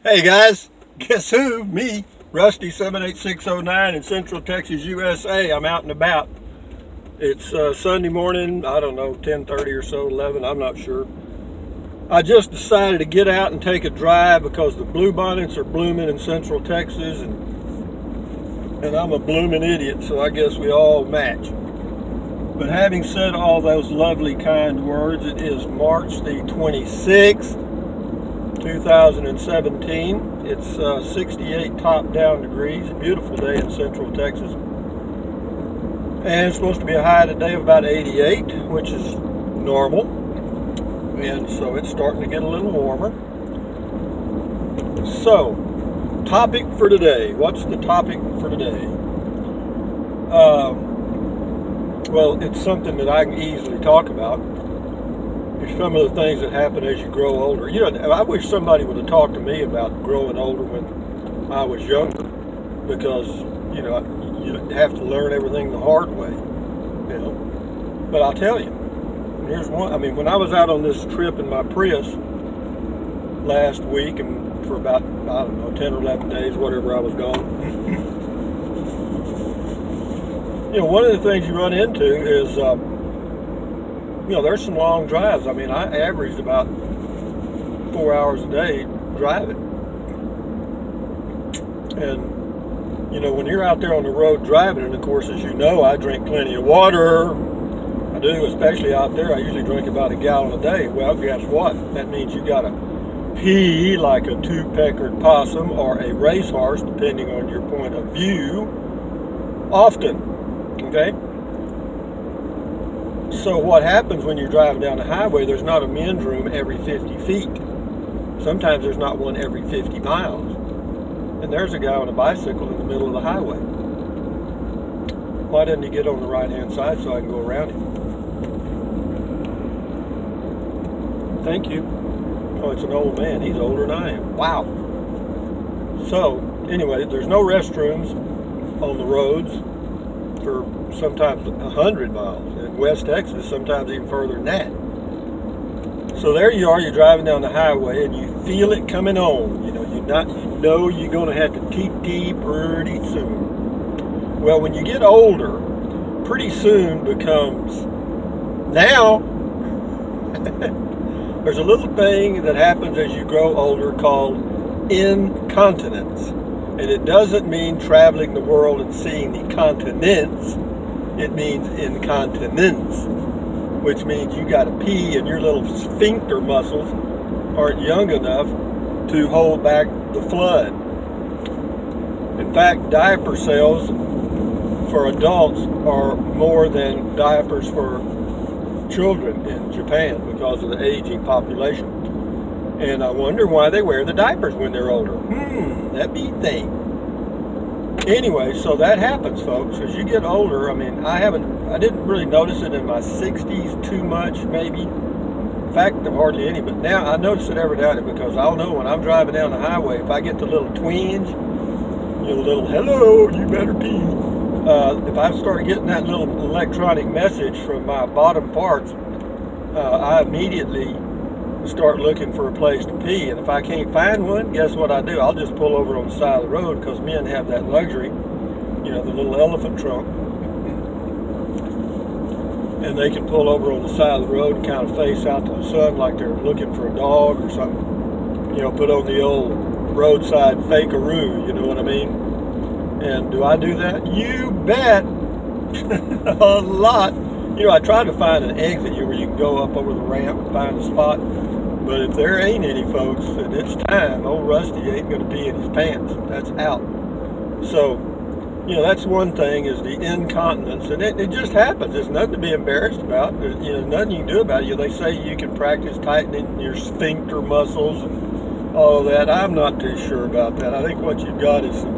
Hey guys, guess who? Me, Rusty 78609 in Central Texas, USA. I'm out and about. It's Sunday morning, I don't know, 10:30 or so, 11, I'm not sure. I just decided to get out and take a drive because the bluebonnets are blooming in Central Texas, and I'm a blooming idiot, so I guess we all match. But having said all those lovely, kind words, it is March the 26th. 2017. It's 68 top down degrees. A beautiful day in Central Texas. And it's supposed to be a high today of about 88, which is normal. And so it's starting to get a little warmer. So, topic for today. What's the topic for today? Well, it's something that I can easily talk about. Some of the things that happen as you grow older. You know, I wish somebody would have talked to me about growing older when I was younger, because you know you have to learn everything the hard way. You know, but I'll tell you, here's one. I mean, when I was out on this trip in my Prius last week, and for about I don't know 10 or 11 days, whatever I was gone. You know, one of the things you run into is. You know, there's some long drives. I mean, I averaged about 4 hours a day driving. And, you know, when you're out there on the road driving, and of course, as you know, I drink plenty of water. I do, especially out there. I usually drink about a gallon a day. Well, guess what? That means you got to pee like a two-peckered possum or a racehorse, depending on your point of view, often. Okay? So what happens when you're driving down the highway, there's not a men's room every 50 feet. Sometimes there's not one every 50 miles. And there's a guy on a bicycle in the middle of the highway. Why didn't he get on the right-hand side so I can go around him? Thank you. Oh, it's an old man. He's older than I am. Wow. So, anyway, there's no restrooms on the roads for sometimes 100 miles. In West Texas, sometimes even further than that. So there you are, you're driving down the highway and you feel it coming on. You know you're going to have to TT pretty soon. Well, when you get older, pretty soon becomes now. There's a little thing that happens as you grow older called incontinence. And it doesn't mean traveling the world and seeing the continents. It means incontinence, which means you got to pee and your little sphincter muscles aren't young enough to hold back the flood. In fact, diaper sales for adults are more than diapers for children in Japan because of the aging population. And I wonder why they wear the diapers when they're older. That'd be a thing. Anyway, so that happens, folks. As you get older, I mean, I didn't really notice it in my 60s too much, maybe. In fact, hardly any. But now I notice it every now and then because I'll know when I'm driving down the highway, if I get the little twinge, you know, the little, hello, you better pee. If I start getting that little electronic message from my bottom parts, I immediately start looking for a place to pee. And if I can't find one, guess what I do? I'll just pull over on the side of the road, because men have that luxury, you know, the little elephant trunk, and they can pull over on the side of the road and kind of face out to the sun like they're looking for a dog or something. You know, put on the old roadside fakearoo, you know what I mean? And do I do that? You bet. A lot. You know, I try to find an exit where you can go up over the ramp and find a spot. But if there ain't any, folks, and it's time, old Rusty ain't going to pee in his pants. That's out. So, you know, that's one thing, is the incontinence. And it just happens. There's nothing to be embarrassed about. There's, you know, nothing you can do about it. You know, they say you can practice tightening your sphincter muscles and all of that. I'm not too sure about that. I think what you've got is some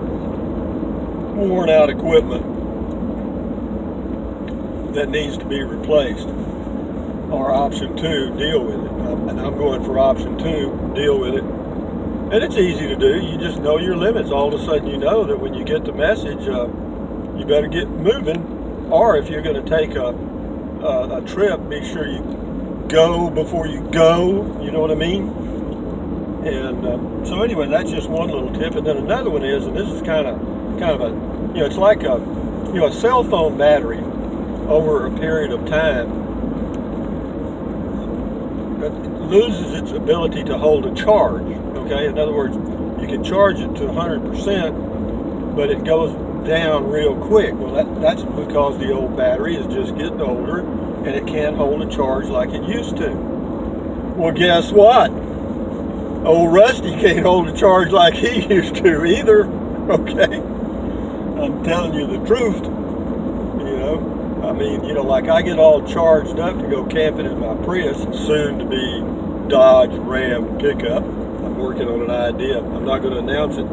worn out equipment that needs to be replaced. Or option 2, deal with it. And I'm going for option 2, deal with it. And it's easy to do. You just know your limits. All of a sudden you know that when you get the message, you better get moving. Or if you're going to take a trip, be sure you go before you go. You know what I mean? And so anyway, that's just one little tip. And then another one is, and this is kind of a, it's like a cell phone battery over a period of time loses its ability to hold a charge. Okay, in other words, you can charge it to 100%, but it goes down real quick. Well, that's because the old battery is just getting older and it can't hold a charge like it used to. Well, guess what? Old Rusty can't hold a charge like he used to either. Okay, I'm telling you the truth. I mean, like I get all charged up to go camping in my Prius, soon to be Dodge Ram pickup. I'm working on an idea. I'm not going to announce it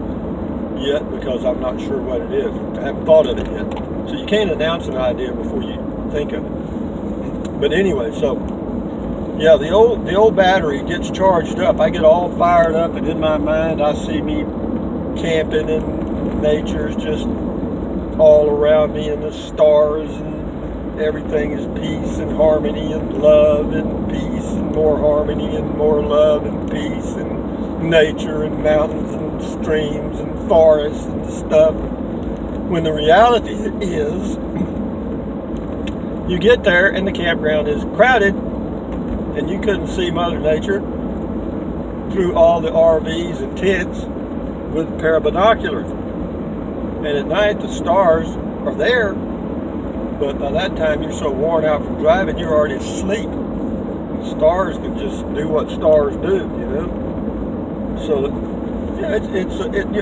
yet because I'm not sure what it is. I haven't thought of it yet. So you can't announce an idea before you think of it. But anyway, so yeah, the old battery gets charged up. I get all fired up, and in my mind I see me camping and nature's just all around me, and the stars, and everything is peace and harmony and love and peace and more harmony and more love and peace and nature and mountains and streams and forests and stuff. When the reality is, you get there and the campground is crowded and you couldn't see Mother Nature through all the RVs and tents with a pair of binoculars. And at night the stars are there, but by that time you're so worn out from driving you're already asleep. The stars can just do what stars do, So yeah,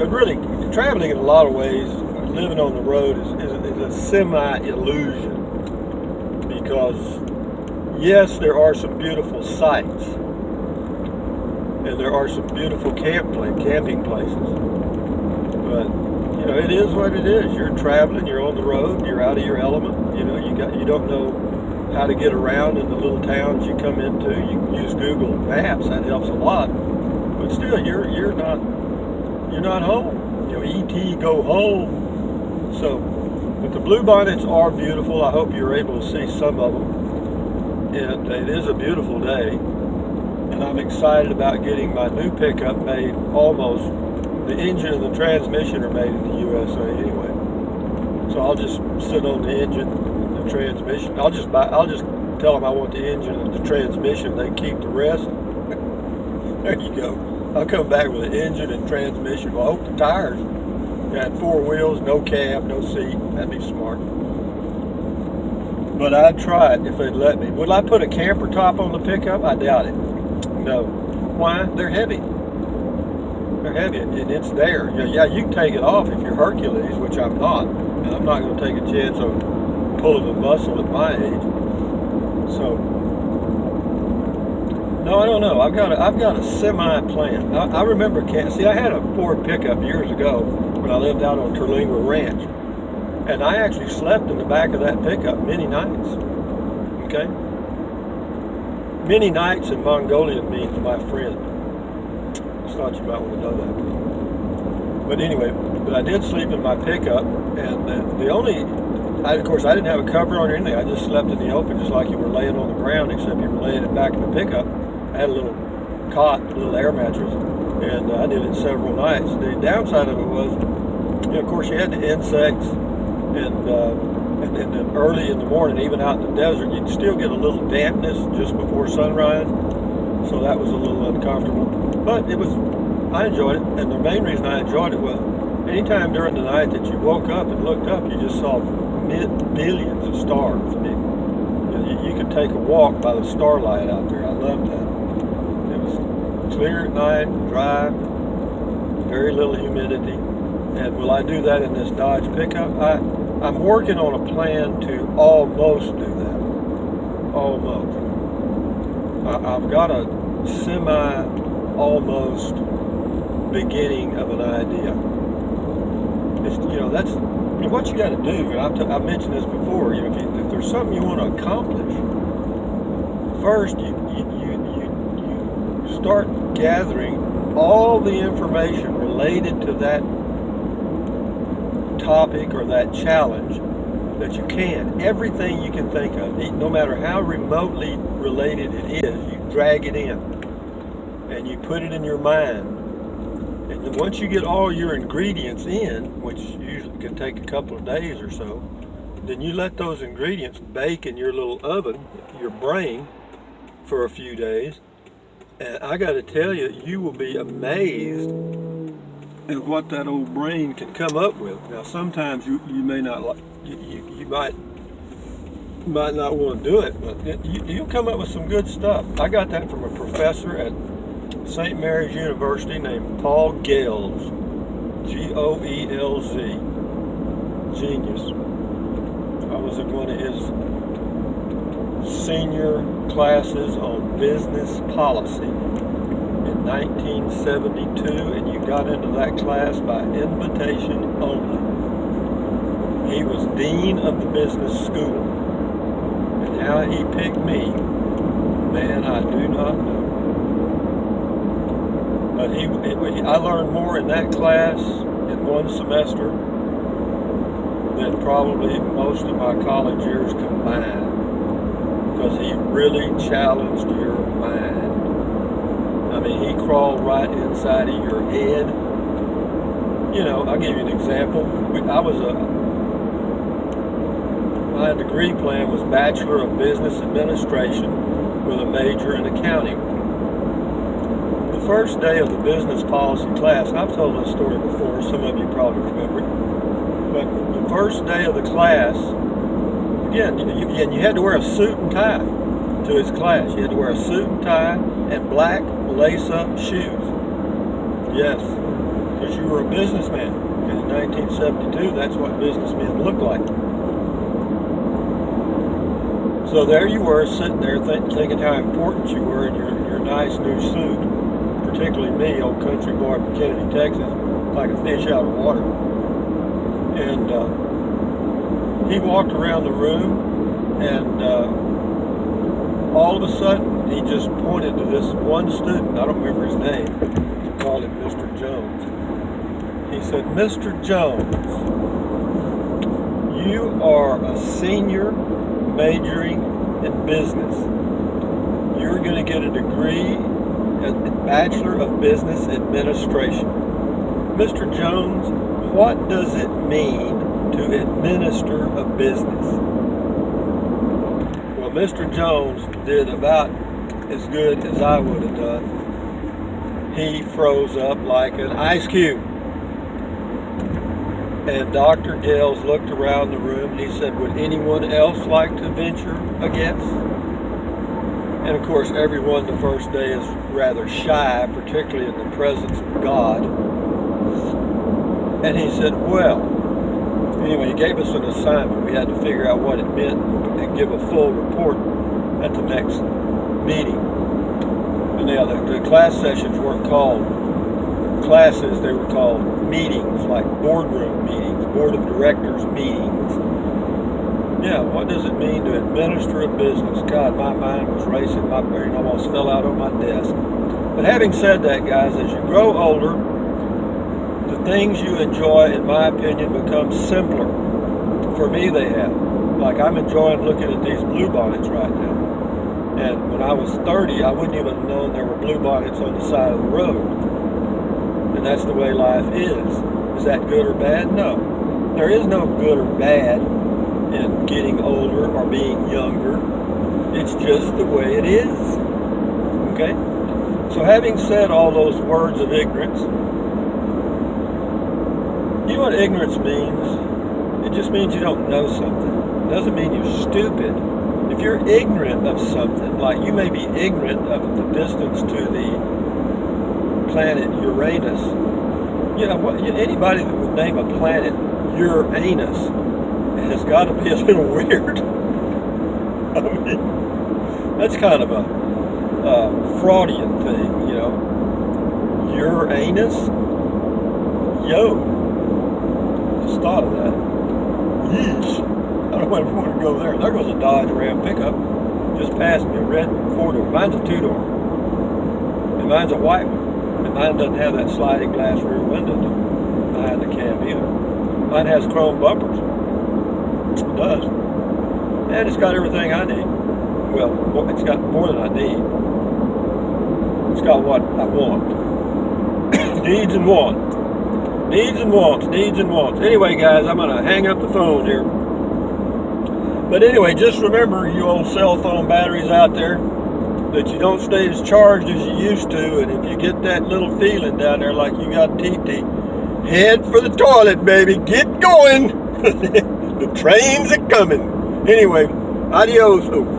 really traveling in a lot of ways, living on the road is a semi-illusion, because yes, there are some beautiful sights and there are some beautiful camping places, but it is what it is. You're traveling, you're on the road, you're out of your element. You don't know how to get around in the little towns you come into. You can use Google Maps, that helps a lot. But still, you're not home. E.T. go home. So, but the bluebonnets are beautiful. I hope you're able to see some of them. And it is a beautiful day. And I'm excited about getting my new pickup made almost. The engine and the transmission are made in the USA anyway, so I'll just sit on the engine and the transmission. I'll just tell them I want the engine and the transmission. They keep the rest. There you go. I'll come back with the engine and transmission. Well, I hope the tires got 4 wheels, no cab, no seat. That'd be smart. But I'd try it if they'd let me. Would I put a camper top on the pickup? I doubt it. No. Why? They're heavy. They're heavy, and it's there. Yeah, you can take it off if you're Hercules, which I'm not, and I'm not going to take a chance on pulling a muscle at my age. So, no, I don't know. I've got a semi plan. I remember, I had a Ford pickup years ago when I lived out on Terlingua Ranch, and I actually slept in the back of that pickup many nights. Okay, many nights in Mongolian means my friend. Thought you might want to know that. But anyway, I did sleep in my pickup, and of course I didn't have a cover on or anything. I just slept in the open, just like you were laying on the ground, except you were laying it back in the pickup. I had a little cot, a little air mattress, and I did it several nights. The downside of it was, of course, you had the insects, and then early in the morning, even out in the desert, you'd still get a little dampness just before sunrise. So that was a little uncomfortable, but I enjoyed it, and the main reason I enjoyed it was anytime during the night that you woke up and looked up, you just saw billions of stars. I mean, you could take a walk by the starlight out there. I loved that. It was clear at night, dry, very little humidity. And will I do that in this Dodge pickup? I'm working on a plan to almost do that. Almost. I've got a almost beginning of an idea. That's what you got to do. And I've mentioned this before. If there's something you want to accomplish, first you start gathering all the information related to that topic or that challenge that you can. Everything you can think of, no matter how remotely related it is, you drag it in. and you put it in your mind. And then once you get all your ingredients in, which usually can take a couple of days or so, then you let those ingredients bake in your little oven, your brain, for a few days. And I got to tell you, you will be amazed at what that old brain can come up with. Now, sometimes you may not like, you might not want to do it, but you'll come up with some good stuff. I got that from a professor at St. Mary's University named Paul Gales, G-O-E-L-Z, genius. I was in one of his senior classes on business policy in 1972, and you got into that class by invitation only. He was dean of the business school, and how he picked me, man, I do not know. But I learned more in that class in one semester than probably most of my college years combined, because he really challenged your mind. I mean, he crawled right inside of your head. You know, I'll give you an example. My degree plan was Bachelor of Business Administration with a major in accounting. The first day of the business policy class, and I've told this story before, some of you probably remember it, but the first day of the class, again, you had to wear a suit and tie to his class. You had to wear a suit and tie and black lace-up shoes. Yes, because you were a businessman. And in 1972, that's what businessmen looked like. So there you were, sitting there thinking how important you were in your nice new suit. Particularly me, old country boy from Kennedy, Texas, like a fish out of water. And he walked around the room, and all of a sudden, he just pointed to this one student. I don't remember his name. He called him Mr. Jones. He said, "Mr. Jones, you are a senior majoring in business. You're going to get a degree, a Bachelor of Business Administration. Mr. Jones, what does it mean to administer a business?" Well, Mr. Jones did about as good as I would have done. He froze up like an ice cube. And Dr. Gales looked around the room and he said, "Would anyone else like to venture a guess?" And of course, everyone the first day is rather shy, particularly in the presence of God. And he said, "Well," anyway, he gave us an assignment. We had to figure out what it meant and give a full report at the next meeting. And the class sessions weren't called classes, they were called meetings, like boardroom meetings, board of directors meetings. Yeah, what does it mean to administer a business? God, my mind was racing, my brain almost fell out on my desk. But having said that, guys, as you grow older, the things you enjoy, in my opinion, become simpler. For me, they have. Like, I'm enjoying looking at these bluebonnets right now. And when I was 30, I wouldn't even have known there were bluebonnets on the side of the road. And that's the way life is. Is that good or bad? No. There is no good or bad in getting older or being younger. It's just the way it is. Okay? So having said all those words of ignorance, you know what ignorance means? It just means you don't know something. It doesn't mean you're stupid. If you're ignorant of something, like you may be ignorant of the distance to the planet Uranus. Anybody that would name a planet Uranus has got to be a little weird. I mean, that's kind of a Freudian thing, you know. Uranus? Yo. Just thought of that. Yeesh. I don't ever want to go there. There goes a Dodge Ram pickup. Just passed me, a red 4-door. Mine's a 2-door. And mine's a white one. And mine doesn't have that sliding glass rear window behind the cab either. Mine has chrome bumpers. It does. And it's got everything I need. Well, it's got more than I need. It's got what I want. Needs and wants. Needs and wants. Needs and wants. Anyway, guys, I'm going to hang up the phone here. But anyway, just remember, you old cell phone batteries out there, that you don't stay as charged as you used to. And if you get that little feeling down there like you got TT, head for the toilet, baby. Get going. The trains are coming. Anyway, adios. Oh,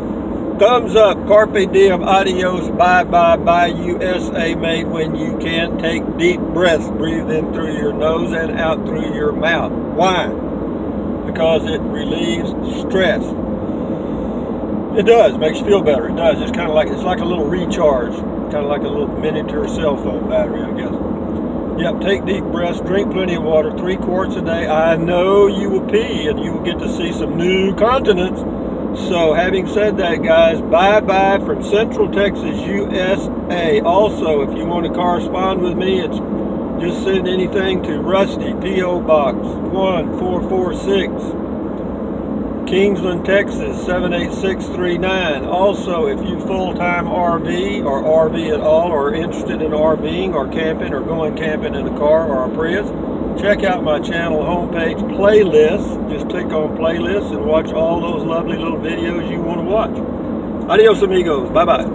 thumbs up. Carpe diem. Adios. Bye, bye, bye. USA made when you can. Take deep breaths. Breathe in through your nose and out through your mouth. Why? Because it relieves stress. It does. Makes you feel better. It does. It's kind of like, it's like a little recharge. Kind of like a little miniature cell phone battery, I guess. Yep, take deep breaths, drink plenty of water, 3 quarts a day. I know you will pee and you will get to see some new continents. So having said that, guys, bye-bye from Central Texas, USA. Also, if you want to correspond with me, it's just send anything to Rusty, P.O. Box 1446, Kingsland, Texas 78639. Also, if you full-time RV or RV at all, or interested in RVing or camping or going camping in a car or a Prius, check out my channel homepage playlist. Just click on playlists and watch all those lovely little videos you want to watch. Adios, amigos. Bye-bye.